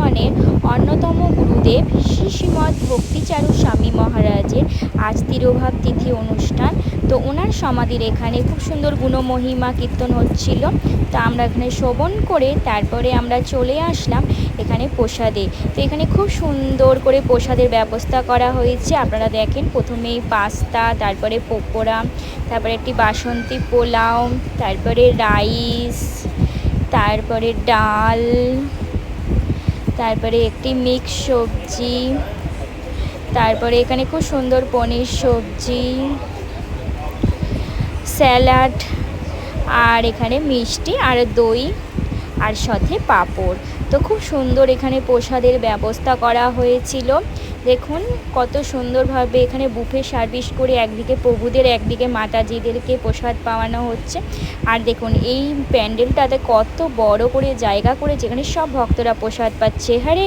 বৃন্দাবনের অন্যতম গুরুদেব শ্রী শ্রীমৎ ভক্তিচারু স্বামী মহারাজের আজ তিরোভাব তিথি অনুষ্ঠান। তো ওনার সমাধির এখানে খুব সুন্দর গুণমহিমা কীর্তন হচ্ছিল। তো আমরা এখানে শ্রবণ করে তারপরে আমরা চলে আসলাম এখানে প্রসাদে। তো এখানে খুব সুন্দর করে প্রসাদের ব্যবস্থা করা হয়েছে। আপনারা দেখেন, প্রথমেই পাস্তা, তারপরে পকোড়া, তারপরে একটি বাসন্তী পোলাও, তারপরে রাইস, তারপরে ডাল, তারপরে একটি মিক্স সবজি, তারপরে এখানে খুব সুন্দর পনির সবজি, স্যালাড, আর এখানে মিষ্টি আর দই, আর সাথে পাঁপড়। তো খুব সুন্দর এখানে প্রসাদের ব্যবস্থা করা হয়েছিল। দেখুন কত সুন্দরভাবে এখানে বুফে সার্ভিস করে একদিকে প্রভুদের একদিকে মাতাজিদেরকে প্রসাদ পাওয়ানো হচ্ছে। আর দেখুন এই প্যান্ডেলটাতে কত বড় করে জায়গা করে যেখানে সব ভক্তরা প্রসাদ পাচ্ছে। হরে